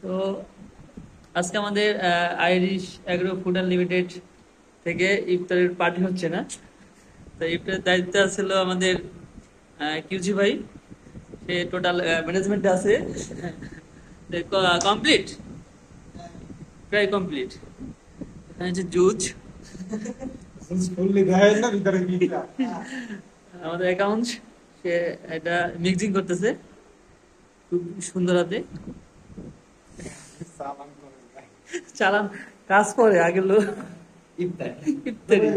তো আজকে আমাদের আইরিশ অ্যাগ্রো ফুড আনলিমিটেড থেকে ইফতারের পার্টি হচ্ছে না। তো ইফতারের দায়িত্ব ছিল আমাদের কিউজি ভাই। সে টোটাল ম্যানেজমেন্টে আছে। কমপ্লিট, প্রায় কমপ্লিট। এখানে হচ্ছে জুজ, আমাদের অ্যাকাউন্টস। সে এটা মিক্সিং করতেছে খুব সুন্দর হাতে। চালান কাজ করে আগে লোক ইফতারি।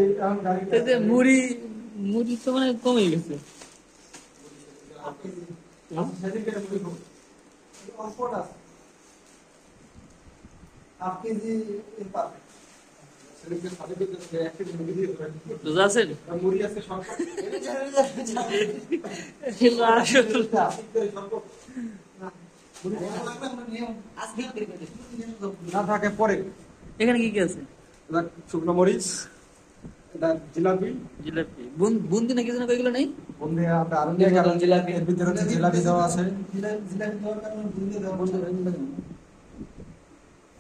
এতে মুড়ি মুড়ি তো মানে কমে গেছে। রোজা আছেন? না থাকে পরে। এখানে কি কি আছে? শুকনো মরিচ, এটা জিলাপি। জিলাপি, বুন্দি নাকি যেন এগুলো নেই? বুন্দি আমরা আরো নিয়ে গেলাম। জিলাপি এর ভিতরে হচ্ছে জিলাপি দেওয়া আছে।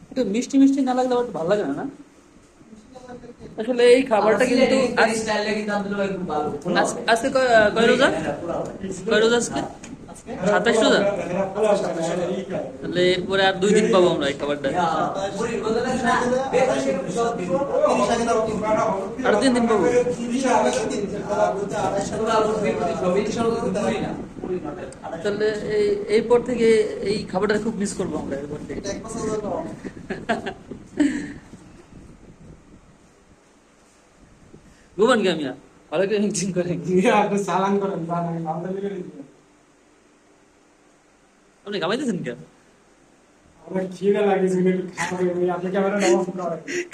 একটু মিষ্টি মিষ্টি না লাগলে আবার ভালো লাগে না। আসলে এই খাবারটা কিন্তু আজকে কয় রোজা? কয় রোজা আজকে? 27 রোজা। তাহলে এরপরে আর 2 দিন পাবো আমরা এই খাবারটা। আর 3 দিন পাবো। তাহলে এই পর থেকে এই খাবারটা খুব মিস করবো আমরা এরপর থেকে। ঘুমান কে মিয়া ভালো করে মিক্সিং করে সালান করেন। আপনি ঘামাইতেছেন কেন?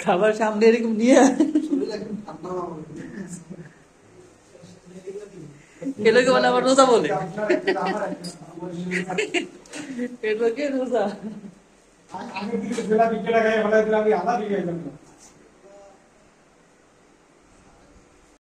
খাবার সামনে এরকম নিয়ে এলোকে বলে আবার রোজা বলে। এলোকে রোজা।